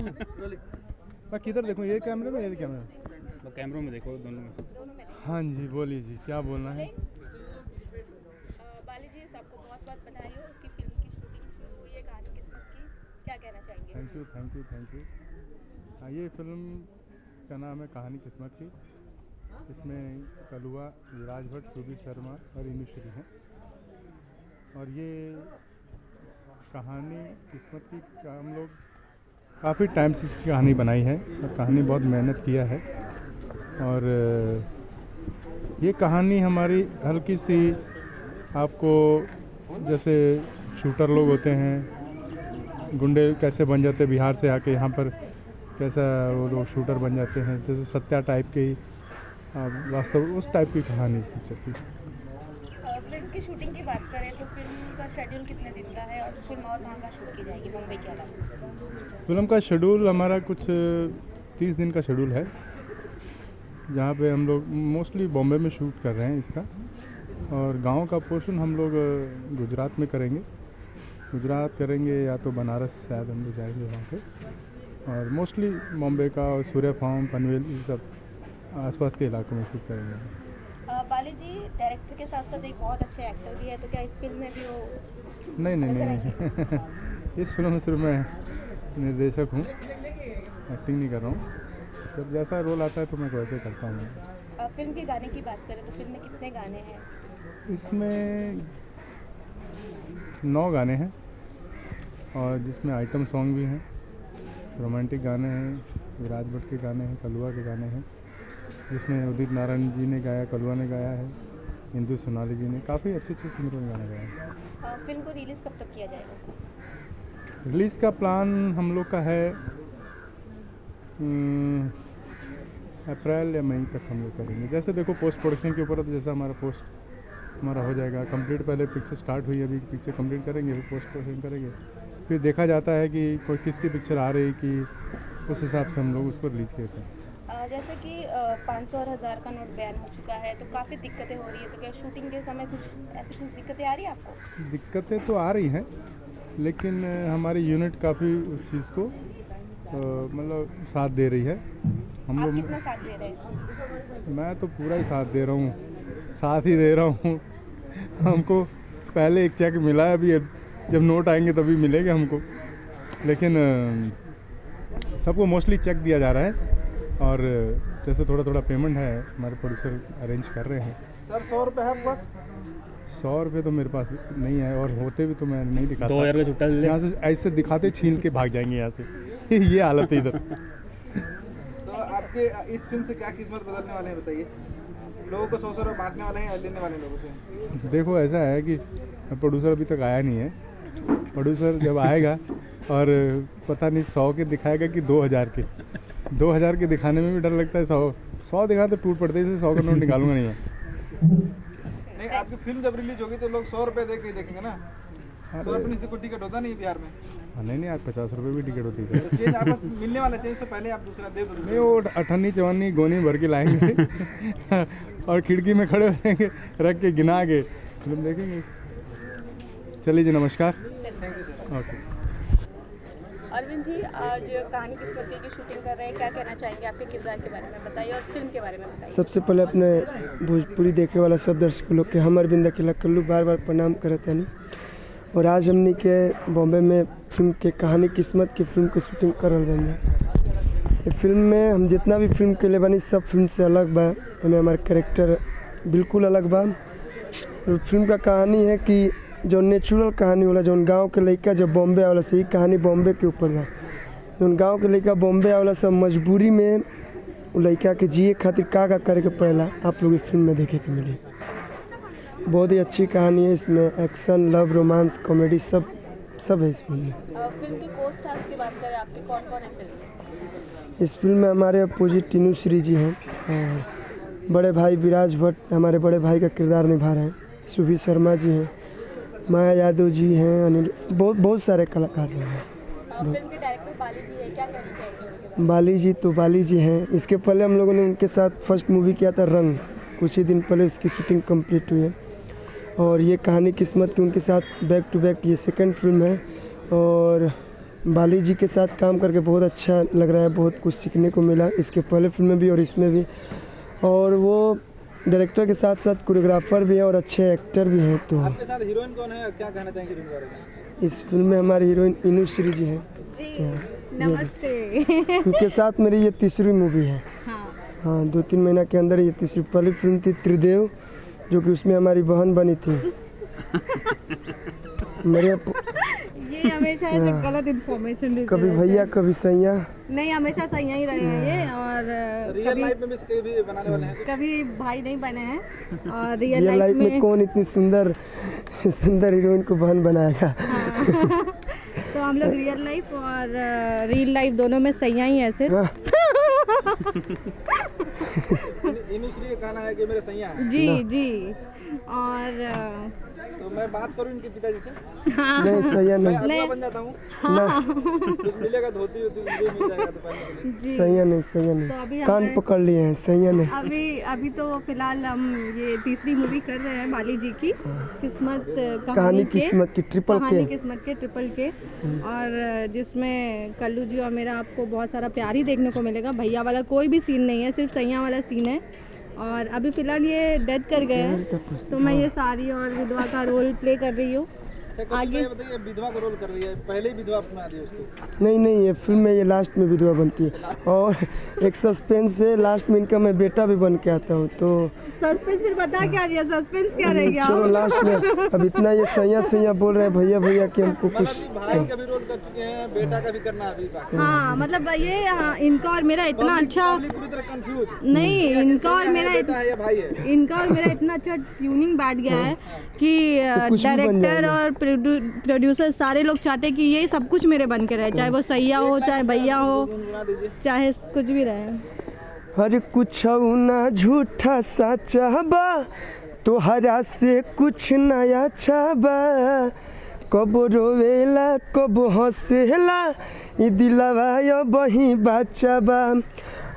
मैं किधर देखूँ, ये कैमरे में, ये कैमरे में? तो कैमरों में देखो, दोनों में। हाँ जी, बोलिए जी, क्या बोलना है? बाली जी, आपको बहुत बहुत बधाई हो कि फिल्म की शूटिंग शुरू हुई है कहानी किस्मत की, क्या कहना चाहेंगे? Thank you, thank you, thank you. ये फिल्म का नाम है कहानी किस्मत की। इसमें कलुआ, विराज भट्ट, सुबीर शर्मा और इनुश्री हैं। और ये कहानी किस्मत की हम लोग काफ़ी टाइम से इसकी कहानी बनाई है और कहानी बहुत मेहनत किया है। और ये कहानी हमारी हल्की सी आपको, जैसे शूटर लोग होते हैं, गुंडे कैसे बन जाते हैं बिहार से आके यहाँ पर, कैसा वो लोग शूटर बन जाते हैं, जैसे सत्या टाइप के ही वास्तव उस टाइप की कहानी पिक्चर की। फिल्म की शूटिंग की बात करें तो फिल्म का शेड्यूल कितने दिन का है और फिल्म और कहाँ कहाँ शूट की जाएगी मुंबई के अलावा? फिल्म का शेड्यूल हमारा कुछ 30 दिन का शेड्यूल है, जहाँ पे हम लोग मोस्टली बॉम्बे में शूट कर रहे हैं इसका। और गांव का पोर्शन हम लोग गुजरात में करेंगे, गुजरात करेंगे या तो बनारस शायद हम लोग जाएंगे वहाँ पे। और मोस्टली बॉम्बे का और सूर्या फार्म, पनवेल, ये सब आसपास के इलाकों में शूट करेंगे। बाली जी डायरेक्टर के साथ साथ एक बहुत अच्छे एक्टर भी है, तो क्या इस फिल्म में भी वो? नहीं नहीं नहीं इस फिल्म में सिर्फ मैं निर्देशक हूँ, एक्टिंग नहीं कर रहा हूँ। जब जैसा रोल आता है तो मैं वैसे करता हूँ। फिल्म के गाने की बात करें तो फिल्म में कितने गाने हैं? इसमें 9 गाने हैं और जिसमें आइटम सॉन्ग भी हैं, रोमांटिक गाने हैं, विराज भट्ट के गाने हैं, कलुआ के गाने हैं, जिसमें उदित नारायण जी ने गाया, कलुआ ने गाया है, इंदु सोनाली जी ने, काफ़ी अच्छे अच्छे सिंगरों ने गाना गाया है। फिल्म को रिलीज़ कब तक किया जाएगा? रिलीज़ का प्लान हम लोग का है अप्रैल या मई तक हम लोग करेंगे। जैसे देखो पोस्ट प्रोडक्शन के ऊपर, तो जैसा हमारा हो जाएगा कंप्लीट। पहले पिक्चर स्टार्ट हुई, अभी पिक्चर कंप्लीट करेंगे, फिर पोस्ट प्रोडक्शन करेंगे, फिर देखा जाता है कि कोई किसकी पिक्चर आ रही कि उस हिसाब से हम लोग उसको रिलीज़ करते हैं। जैसे कि 500 और 1000 का नोट बैन हो चुका है, तो काफ़ी दिक्कतें हो रही है, तो क्या शूटिंग के समय कुछ दिक्कतें आ रही है आपको? दिक्कतें तो आ रही हैं, लेकिन हमारी यूनिट काफ़ी उस चीज़ को मतलब साथ दे रही है। हम लोग कितना साथ दे रहे हैं? मैं तो पूरा ही साथ दे रहा हूँ, साथ ही दे रहा हूँ। हमको पहले एक चेक मिला है, अभी जब नोट आएंगे तभी मिलेगा हमको, लेकिन सबको मोस्टली चेक दिया जा रहा है। और जैसे थोड़ा थोड़ा पेमेंट है, हमारे प्रोड्यूसर अरेंज कर रहे हैं। सर 100 रुपये है बस? 100 रुपये तो मेरे पास नहीं है, और होते भी तो मैं नहीं दिखाता। 2000 का छुट्टा ले ले। यहाँ से ऐसे दिखाते छीन के भाग जाएंगे यहाँ से ये हालत है इधर। तो आपके इस फिल्म से क्या किस्मत बदलने वाले हैं बताइए? लोगों को 100 रुपये बांटने वाले हैं या लेने वाले लोगों से? देखो ऐसा है कि प्रोड्यूसर अभी तक आया नहीं है। प्रोड्यूसर जब आएगा और पता नहीं 100 के दिखाएगा कि 2000 के दिखाने में भी डर लगता है। 100 दिखा तो टूट पड़ते हैं, 100 का नोट निकालूंगा नहीं है। नहीं, आपकी फिल्म जब रिलीज होगी तो लोग 100 रुपये दे के देखेंगे ना। 100 रुपये से कोई टिकट होता नहीं बिहार में। नहीं, आज 50 रुपये भी टिकट होती है। तो चेंज आपको मिलने वाला चाहिए, उससे पहले आप दूसरा दे दो। नहीं, वो अठन्नी चवन्नी गोनी भर के लाएंगे और खिड़की में खड़े हो जाएंगे, रख के गिना के फिल्म देखेंगे। चलिए जी, नमस्कार। Thank you sir. Okay. Arvind ji, आज कहानी किस्मत की शूटिंग कर रहे हैं, क्या कहना चाहेंगे? आपके किरदार के बारे में बताइए और फिल्म के बारे में बताइए। सबसे पहले अपने भोजपुरी देखे वाला सब दर्शक लोग के हम अरविंद अकेला कल्लू बार बार प्रणाम करते हैं। और आज हमने के बॉम्बे में फिल्म के कहानी किस्मत की फिल्म की शूटिंग कर रहे बने। फिल्म में हम जितना भी फिल्म के लिए बनी सब फिल्म से अलग बा, हमें हमारे कैरेक्टर बिल्कुल अलग बा। फिल्म का कहानी है कि जो नेचुरल कहानी होला, जो गांव के लड़का जब बॉम्बे आवेला, सही कहानी बॉम्बे के ऊपर बा। जो गांव के लड़का बॉम्बे आवेला, सब मजबूरी में लड़का के जिए खातिर का करे के पड़ेला, आप लोग इस फिल्म में देखे के मिली। बहुत ही अच्छी कहानी है, इसमें एक्शन, लव, रोमांस, कॉमेडी सब है इस फिल्म में। फिल्म के को स्टार्स की बात करें, आपके कौन कौन है फिल्म में? इस फिल्म में हमारे अपोजिट इनुश्री जी हैं और बड़े भाई विराज भट्ट हमारे बड़े भाई का किरदार निभा रहे हैं। सुबीर शर्मा जी हैं, माया यादव जी हैं, अनिल, बहुत सारे कलाकार हैं। फिल्म के डायरेक्टर बाली जी है, क्या कहना चाहेंगे? बाली जी हैं। इसके पहले हम लोगों ने उनके साथ फर्स्ट मूवी किया था रंग, कुछ ही दिन पहले उसकी शूटिंग कंप्लीट हुई है। और ये कहानी किस्मत की उनके साथ बैक टू बैक ये सेकंड फिल्म है। और बाली जी के साथ काम करके बहुत अच्छा लग रहा है, बहुत कुछ सीखने को मिला इसके पहले फिल्म में भी और इसमें भी। और वो डायरेक्टर के साथ साथ कोरियोग्राफर भी है और अच्छे एक्टर भी हैं। तो आपके साथ हीरोइन कौन है, क्या कहना चाहेंगे फिल्म के बारे में? इस फिल्म में हमारी हीरोइन इनू श्री जी हैं। जी नमस्ते। उनके साथ मेरी ये तीसरी मूवी है। हाँ 2-3 महीना के अंदर ये तीसरी। पहली फिल्म थी त्रिदेव, जो कि उसमें हमारी बहन बनी थी। मेरे ये हमेशा ऐसे गलत इन्फॉर्मेशन देते कभी रहते भैया हैं। कभी सैया। नहीं, हमेशा सही ही रहे हैं ये। और रियल लाइफ में भी इसके भी बनाने वाले हैं? कभी भाई नहीं बने हैं। और रियल रियल लाइफ में कौन इतनी सुंदर हीरोइन को बहन बनाएगा। तो हम लोग रियल लाइफ और रियल लाइफ दोनों में सही ही ऐसे। इनुश्री का कहना है कि मेरे सैया हैं। जी। और तो मैं बात करूं इनके पिताजी से? नहीं सैया मैं नहीं, अगला बन जाता हूँ, कुछ मिलेगा धोती होती मुझे मिल जाएगा तो पहनने के लिए। जी। सैया नहीं, सैया तो अभी नहीं, कान पकड़ लिए हैं, सैया नहीं। अभी तो फिलहाल हम ये तीसरी मूवी कर रहे हैं बाली जी की किस्मत कहानी किस्मत की ट्रिपल कहानी के। किस्मत के ट्रिपल के। और जिसमें कल्लू जी और मेरा आपको बहुत सारा प्यार ही देखने को मिलेगा। भैया वाला कोई भी सीन नहीं है, सिर्फ सैया वाला सीन है। और अभी फिलहाल ये डेथ कर गए हैं, तो मैं ये सारी और विधवा का रोल प्ले कर रही हूँ। अच्छा, आगे बताइए, विधवा का रोल कर रही है, पहले ही विधवा अपना दी उसको? नहीं, ये फिल्म में ये लास्ट में विधवा बनती है। और एक सस्पेंस है, लास्ट में इनका मैं बेटा भी बन के आता हूँ। तो सस्पेंस फिर बता क्या दिया, सस्पेंस क्या रह गया? चलो लास्ट में अब इतना ये सैया बोल रहे हैं भैया कि हमको कुछ। भाई का भी रोल कर चुके हैं, बेटा का भी करना अभी बाकी। हाँ मतलब ये इनका और मेरा इतना अच्छा पूरी तरह कंफ्यूज नहीं, इनका और मेरा बेटा है या भाई है? इनका और मेरा इतना अच्छा ट्यूनिंग बैठ गया है कि कुछ भी बन डायरेक्टर जाएगा। और प्रोड्यूसर सारे लोग चाहते हैं कि ये सब कुछ मेरे बन के रहे, चाहे वो सैया हो, चाहे भैया हो, गुनगुना दीजिए। चाहे कुछ भी रहे। हर कुछ ना झूठा सच्चा बा, तोहरा से कुछ नया छाबा। कब रोवेला कब हंसेला, ई दिलवा यो बही बच्चा बा।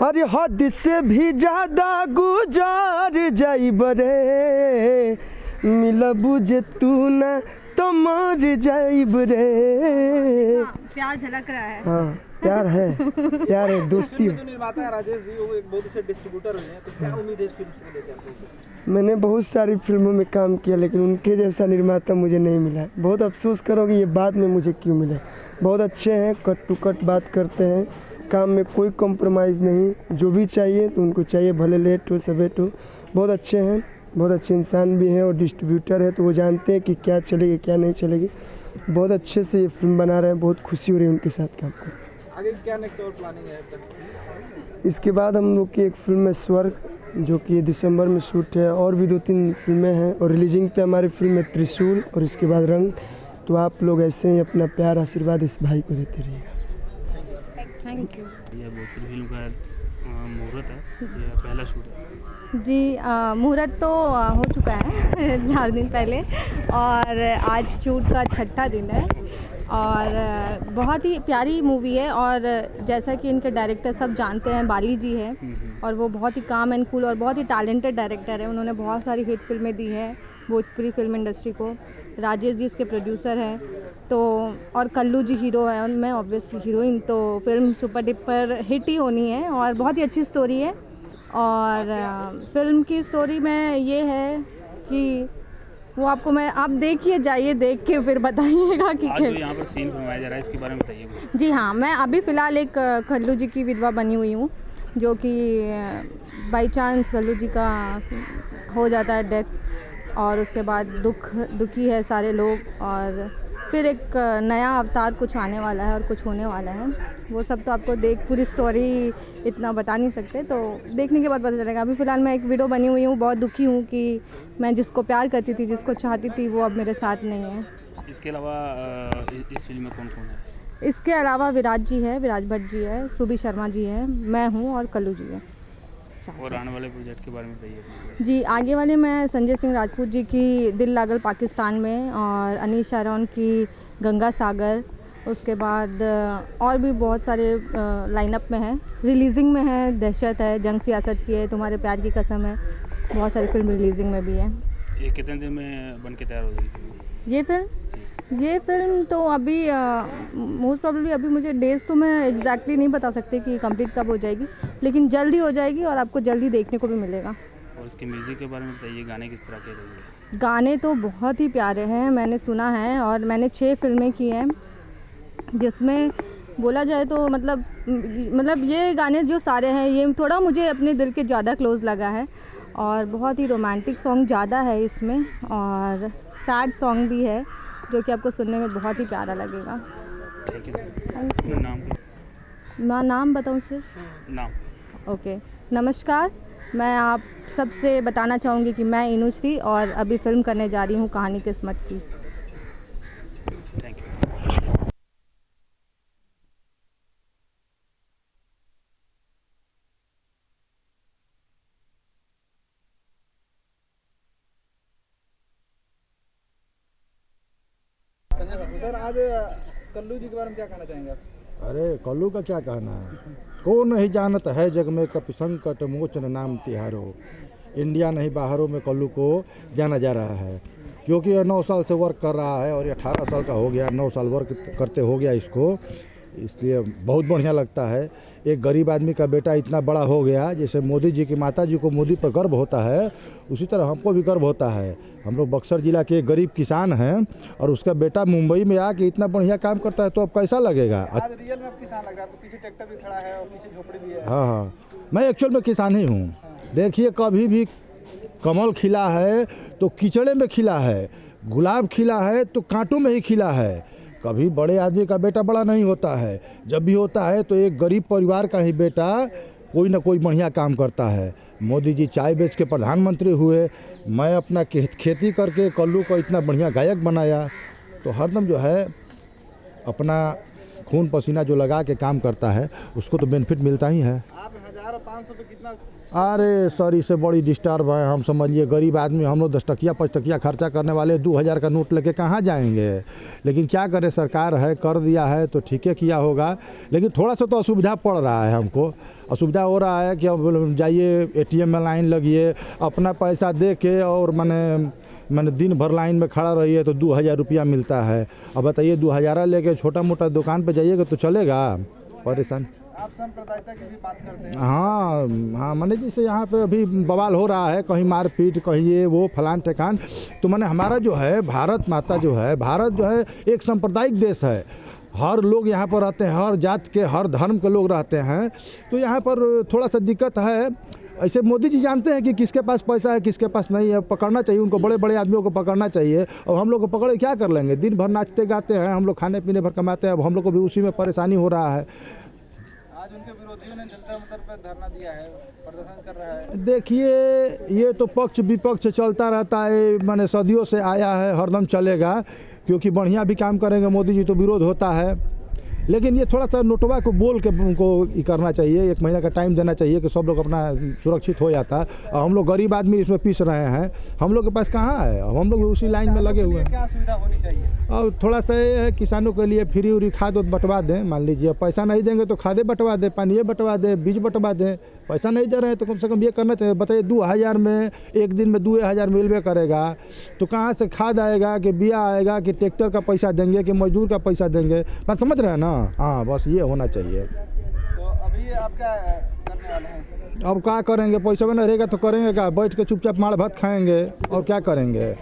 अरे हद से भी ज्यादा गुजार जाइब रे, मिलबू जे तू ना तो मर जाइब रे। प्यार झलक रहा है। हाँ प्यार है दोस्ती फिल्म है। के जो निर्माता है राजेश जी, वो एक बहुत अच्छे डिस्ट्रीब्यूटर हुए हैं, तो क्या उम्मीद है इस फिल्म से लेकर आपको? मैंने बहुत सारी फिल्मों में काम किया, लेकिन उनके जैसा निर्माता मुझे नहीं मिला। बहुत अफसोस करोगे ये बाद में मुझे क्यों मिला। बहुत अच्छे हैं, कट टू कट बात करते हैं, काम में कोई कॉम्प्रोमाइज़ नहीं। जो भी चाहिए तो उनको चाहिए, भले लेट हो सवेट हो। बहुत अच्छे हैं, बहुत अच्छे इंसान भी हैं और डिस्ट्रीब्यूटर है, तो वो जानते हैं कि क्या चलेगी क्या नहीं चलेगी। बहुत अच्छे से ये फिल्म बना रहे हैं, बहुत खुशी हो रही है उनके साथ काम कर। आगे क्या नेक्स्ट और प्लानिंग है अब तक? इसके बाद हम लोग की एक फिल्म है स्वर्ग, जो कि दिसंबर में शूट है। और भी 2-3 फिल्में हैं और रिलीजिंग पे हमारी फिल्म है त्रिशूल और इसके बाद रंग। तो आप लोग ऐसे ही अपना प्यार आशीर्वाद इस भाई को देते रहिएगा। Thank you. यह भोजपुरी फिल्म का मुहूर्त है, यह पहला शूट है। जी मुहूर्त तो हो चुका है 4 दिन पहले, और आज शूट का 6ठा दिन है। और बहुत ही प्यारी मूवी है। और जैसा कि इनके डायरेक्टर सब जानते हैं, बाली जी है, और वो बहुत ही काम एंड कूल और बहुत ही टैलेंटेड डायरेक्टर है। उन्होंने बहुत सारी हिट फिल्में दी हैं भोजपुरी फिल्म इंडस्ट्री को। राजेश जी इसके प्रोड्यूसर हैं, तो और कल्लू जी हीरो है और मैं ऑब्वियसली हीरोइन। तो फिल्म सुपर डुपर हिट ही होनी है और बहुत ही अच्छी स्टोरी है। और फिल्म की स्टोरी में ये है कि वो आपको आप देखिए, जाइए देख के फिर बताइएगा कि आज जो यहाँ पर सीन फिल्माया जा रहा है इसके बारे में बताइए। जी हाँ, मैं अभी फ़िलहाल एक कल्लू जी की विधवा बनी हुई हूँ, जो कि बाई चांस कल्लू जी का हो जाता है डेथ, और उसके बाद दुखी है सारे लोग। और फिर एक नया अवतार कुछ आने वाला है और कुछ होने वाला है। वो सब तो आपको पूरी स्टोरी इतना बता नहीं सकते, तो देखने के बाद पता चलेगा। अभी फ़िलहाल मैं एक विडो बनी हुई हूँ, बहुत दुखी हूँ कि मैं जिसको प्यार करती थी, जिसको चाहती थी, वो अब मेरे साथ नहीं है। इसके अलावा इस फिल्म में कौन कौन है? इसके अलावा विराज जी है, विराज भट्ट जी है, सुबी शर्मा जी है, मैं हूँ और कल्लू जी है। और आने वाले प्रोजेक्ट के बारे में बताइए। जी आगे वाले में संजय सिंह राजपूत जी की दिल लागल पाकिस्तान में, और अनीश शारोन की गंगा सागर, उसके बाद और भी बहुत सारे लाइनअप में है। रिलीजिंग में है दहशत है, जंग सियासत की है, तुम्हारे प्यार की कसम है, बहुत सारी फिल्म रिलीजिंग में भी है। ये कितने दिन में बन के तैयार हो जाएगी ये फिल्म ये फिल्म तो अभी मोस्ट प्रॉब्लली अभी मुझे डेज तो मैं एग्जैक्टली नहीं बता सकती कि कंप्लीट कब हो जाएगी, लेकिन जल्दी हो जाएगी और आपको जल्दी देखने को भी मिलेगा। और इसके म्यूज़िक के बारे में बताइए, गाने किस तरह के रहेंगे? गाने तो बहुत ही प्यारे हैं, मैंने सुना है और मैंने 6 फिल्में की हैं, जिसमें बोला जाए तो मतलब ये गाने जो सारे हैं ये थोड़ा मुझे अपने दिल के ज़्यादा क्लोज लगा है और बहुत ही रोमांटिक सॉन्ग ज़्यादा है इसमें और सैड सॉन्ग भी है जो कि आपको सुनने में बहुत ही प्यारा लगेगा। Thank you sir. अपना नाम मैं नाम बताऊँ सिर्फ? नाम। ओके, नमस्कार। मैं आप सबसे बताना चाहूँगी कि मैं इनुश्री और अभी फ़िल्म करने जा रही हूँ कहानी किस्मत की। Thank you. सर आज कल्लू जी के बारे में क्या कहना चाहेंगे आप? अरे कल्लू का क्या कहना है, कौन नहीं जानत है जग में कपि संकट मोचन नाम तिहारो। इंडिया नहीं बाहरों में कल्लू को जाना जा रहा है, क्योंकि यह 9 साल से वर्क कर रहा है और ये 18 साल का हो गया, 9 साल वर्क करते हो गया इसको, इसलिए बहुत बढ़िया लगता है। एक गरीब आदमी का बेटा इतना बड़ा हो गया, जैसे मोदी जी की माता जी को मोदी पर गर्व होता है, उसी तरह हमको भी गर्व होता है। हम लोग बक्सर जिला के गरीब किसान हैं और उसका बेटा मुंबई में आके इतना बढ़िया काम करता है, तो अब कैसा लगेगा। आज रियल में आप किसान लग रहा है, आपको पीछे ट्रैक्टर भी खड़ा है और पीछे झोपड़ी भी है। हाँ, मैं एक्चुअल में किसान ही हूँ। देखिए, कभी भी कमल खिला है तो कीचड़े में खिला है, गुलाब खिला है तो कांटों में ही खिला है। कभी बड़े आदमी का बेटा बड़ा नहीं होता है, जब भी होता है तो एक गरीब परिवार का ही बेटा कोई ना कोई बढ़िया काम करता है। मोदी जी चाय बेच के प्रधानमंत्री हुए, मैं अपना खेती करके कल्लू को इतना बढ़िया गायक बनाया, तो हरदम जो है अपना खून पसीना जो लगा के काम करता है उसको तो बेनिफिट मिलता ही है। आप 1000 और 500 पे कितना? अरे सर, इससे बड़ी डिस्टर्ब है। हम समझिए गरीब आदमी, हम लोग 10 टकिया 5 टकिया खर्चा करने वाले 2000 का नोट लेके कहाँ जाएंगे। लेकिन क्या करें, सरकार है, कर दिया है तो ठीक है किया होगा, लेकिन थोड़ा सा तो असुविधा पड़ रहा है हमको। असुविधा हो रहा है कि अब जाइए ATM में लाइन लगिए, अपना पैसा दे के और मैंने दिन भर लाइन में खड़ा रहिए तो 2000 रुपया मिलता है। अब बताइए 2000 लेके छोटा मोटा दुकान पे जाइएगा तो चलेगा? परेशान। आप सांप्रदायिकता की भी बात करते हैं। हाँ, मैंने जैसे यहाँ पे अभी बवाल हो रहा है, कहीं मारपीट, कहीं ये वो फलान ठेकान, तो मैंने हमारा जो है भारत माता जो है, भारत जो है एक सांप्रदायिक देश है। हर लोग यहाँ पर रहते हैं, हर जात के हर धर्म के लोग रहते हैं, तो यहाँ पर थोड़ा सा दिक्कत है। ऐसे मोदी जी जानते हैं कि किसके पास पैसा है किसके पास नहीं है, पकड़ना चाहिए उनको, बड़े बड़े आदमियों को पकड़ना चाहिए। और हम लोग को पकड़े क्या कर लेंगे, दिन भर नाचते गाते हैं हम लोग, खाने पीने भर कमाते हैं, अब हम लोग को भी उसी में परेशानी हो रहा है। आज उनके विरोधियों ने जंतर मंतर पर धरना दिया है, प्रदर्शन कर रहा है। देखिए, ये तो पक्ष विपक्ष चलता रहता है, मैंने सदियों से आया है, हरदम चलेगा, क्योंकि बढ़िया भी काम करेंगे मोदी जी तो विरोध होता है। लेकिन ये थोड़ा सा नोटवा को बोल के उनको ये करना चाहिए, 1 महीना का टाइम देना चाहिए कि सब लोग अपना सुरक्षित हो जाता। और हम लोग गरीब आदमी इसमें पीस रहे हैं, हम लोग के पास कहाँ है, अब हम लोग उसी लाइन में लगे हुए हैं। क्या सुविधा होनी चाहिए? और थोड़ा सा ये है, किसानों के लिए फ्री उरी खाद बंटवा दें। मान लीजिए पैसा नहीं देंगे तो खादे बंटवा दें, पानी बंटवा दें, बीज बंटवा दें। पैसा नहीं दे रहे हैं तो कम से कम ये करना चाहिए। बताइए 2000 में एक दिन में 2000 मिलवे करेगा तो कहाँ से खाद आएगा, कि बिया आएगा, कि ट्रैक्टर का पैसा देंगे, कि मजदूर का पैसा देंगे? बात समझ रहे हैं ना? हाँ, बस ये होना चाहिए। तो अभी आप क्या करने वाले हैं? अब क्या करेंगे, पैसा में नहीं रहेगा तो करेंगे क्या, बैठ के चुपचाप माड़ भात खाएंगे और क्या करेंगे।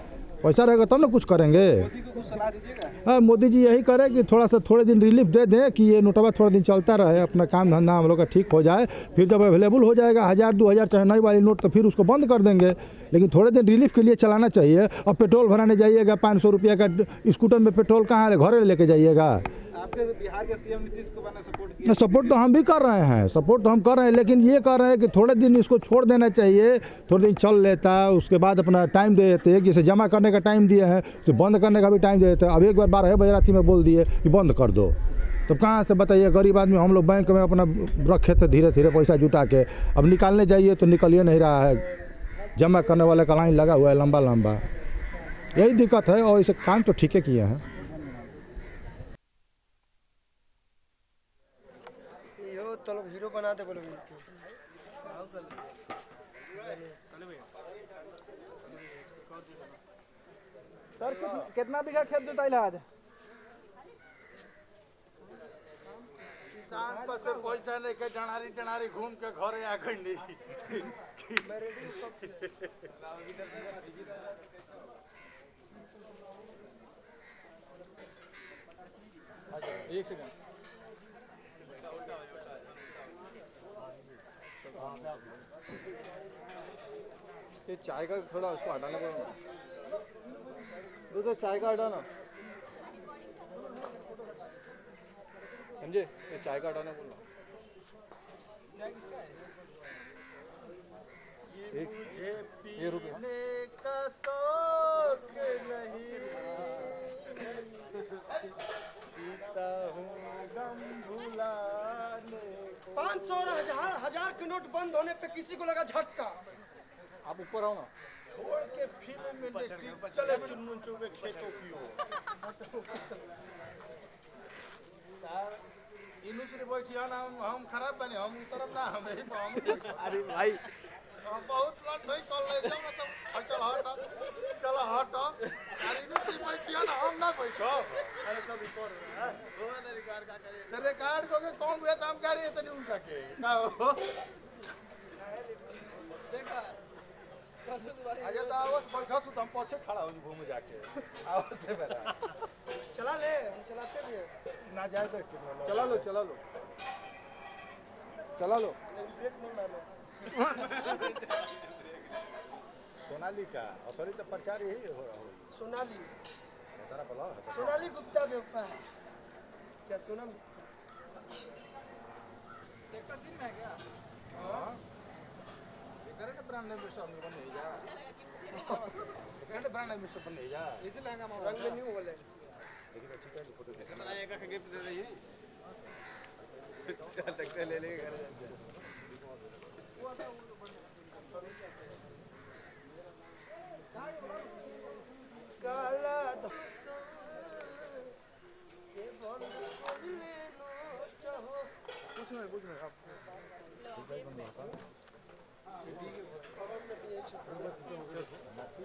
पैसा रहेगा तब ना कुछ करेंगे। मोदी को कुछ सलाह दीजिएगा? हाँ, मोदी जी यही करे कि थोड़े दिन रिलीफ दे दें, कि ये नोटवा थोड़ा दिन चलता रहे, अपना काम धंधा हम लोग का ठीक हो जाए, फिर जब अवेलेबल हो जाएगा 1000 2000 चाहे नई वाली नोट, तो फिर उसको बंद कर देंगे। लेकिन थोड़े दिन रिलीफ के लिए चलाना चाहिए। और पेट्रोल भराने जाइएगा 500 रुपये का स्कूटर में पेट्रोल कहाँ घरे लेके जाइएगा। आपके बिहार के सीएम नीतीश कुमार ने सपोर्ट किया? सपोर्ट तो हम भी कर रहे हैं, सपोर्ट तो हम कर रहे हैं, लेकिन ये कर रहे हैं कि थोड़े दिन इसको छोड़ देना चाहिए। थोड़े दिन चल लेता, उसके बाद अपना टाइम दे देते हैं, जैसे जमा करने का टाइम दिया है तो बंद करने का भी टाइम दे देते हैं। अब एक बार 12 बजे रात में बोल दिए कि बंद कर दो, तो कहाँ से बताइए। गरीब आदमी हम लोग बैंक में अपना रखे थे धीरे धीरे पैसा जुटा के, अब निकालने जाइए तो निकलिए नहीं रहा है, जमा करने वाले का लाइन लगा हुआ है लंबा लंबा। यही दिक्कत है, और इसे काम तो ठीक है किए हैं। हीरो बना दे बोलो। सर कितना बीघा खेत जोताइल है आज? किसान पर से पैसा नहीं के डणारी डणारी घूम के घरे आ गई नहीं। एक सेकंड। ये चाय का थोड़ा उसको हटाना पड़ेगा। तो चाय का हटाना, समझे? ये चाय का हटाना पड़ेगा। ये रुको। का शौक नहीं जीता हूँ गम भुलाने को। 500 और हजार के नोट बंद होने पे किसी को लगा झटका। आप ऊपर आओ ना। छोड़ के फिल्म इंडस्ट्री चले चुनमुन चुबे खेतों की ओर। इनु से बैठिया ना हम खराब बने, हम तरफ ना हम ही हम। अरे भाई हम बहुत लट भाई कल ले जाओ मतलब चल हट अरे इनु से बैठिया ना हम ना बैठो। अरे सब ऊपर है। तेरे कार्ड को के कौन हुआ काम कर रही है तनी उनका के का हो। आजा तो आवत बैठो सु हम पीछे खड़ा हो घूम जाके आवत से बेटा चला ले, हम चलाते भी हैं। ना जाए तो चला लो ब्रेक नहीं मारो। सोनाली का असली तो प्रचार यही हो रहा हो। सोनाली तारा बोला सोनाली गुप्ता बेवफा है क्या? सोनम करंट ब्रांड एम्बेसडर हम बन नहीं जा। करंट ब्रांड एम्बेसडर बन नहीं जा। इसे लहंगा रंग में न्यू बोले। लेकिन ठीक है फोटो कैसे बनाएगा का गिफ्ट दे दे ये। ट्रैक्टर ले लेके घर जा। काला धोसा ये बंद कर ले लो चाहो। कुछ नहीं आप खबर में तो ये छुपा है।